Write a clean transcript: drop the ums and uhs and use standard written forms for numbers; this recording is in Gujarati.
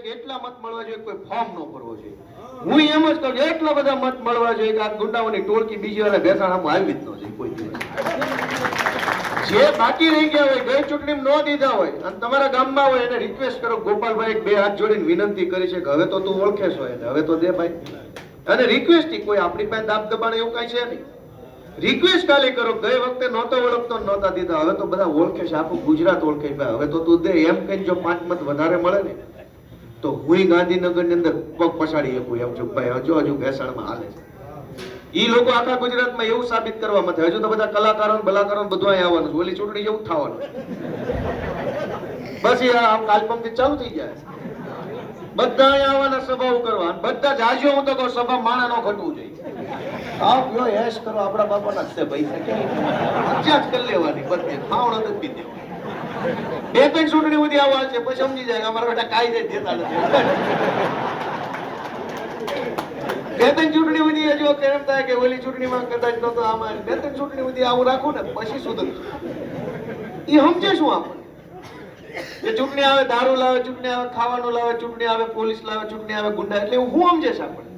એટલા મત મળવા જોઈએ કોઈ ફોર્મ ન ભરવો જોઈએ. હું એમ જ કહું એટલા બધા મત મળવા જોઈએ કે આ ગુંડાઓની ટોળકી બીજી વાર ભેસાણામાં આવી જ ન જોઈએ કોઈ દિવસ. જે બાકી રહી ગયા હોય ગઈ ચૂંટણીમાં ન દીધા હોય અને તમારા ગામમાં હોય એને રિક્વેસ્ટ કરો ગોપાલભાઈ બે હાથ જોડીને વિનંતી કરી છે કે હવે તો તું ઓળખેશ હોય હવે તો દે ભાઈ. અને રિક્વેસ્ટ કોઈ આપણી પાસે દાબ દબાણ એવું કઈ છે નહીં. રિક્વેસ્ટ ખાલી કરો ગઈ વખતે નહોતો ઓળખતો નહોતા દીધા હવે તો બધા ઓળખે છે આખું ગુજરાત ઓળખે છે હવે તો તું દે એમ કઈ જો 5 મત વધારે મળે ને તો હું ગાંધીનગર ની અંદર પગ પછાડી શકું એમ છું ભાઈ હજુ ભેસાણમાં હાલે છે. ઈ લોકો આખા ગુજરાતમાં એવું સાબિત કરવા માટે હજુ તો બધા કલાકારો બલાકારો બધું અહીં આવવાનું છે ઓલી ચૂંટણી જેવું થવાનું બસ એ આમ કાલપમથી ચાલુ થઈ જાય બધા અહીં આવવાના સભાઓ કરવા બધા જાજો હું તો કહું સભા માણા નો ઘટવું જોઈએ. આવ ગયો હેશ કરો આપણા બાપાના છે પૈસા ક્યાં જ કરી લેવાની બધે ખાવણો નથી પીધી બે ત્રણ ચૂંટણી સુધી આવવા છે પછી સમજી જાય અમારા બેટા કાયદે દેતા નથી. બે ત્રણ ચૂંટણી સુધી જો કેમ થાય કે ઓલી ચૂંટણીમાં કદાચ તો આમાં બે ત્રણ ચૂંટણી સુધી આવું રાખું ને પછી સુધરશું. એ સમજે શું આપણને કે ચૂંટણી આવે દારૂ લાવે ચૂંટણી આવે ખાવાનું લાવે ચૂંટણી આવે પોલીસ લાવે ચૂંટણી આવે ગુંડા એટલે હું સમજે છે આપણને.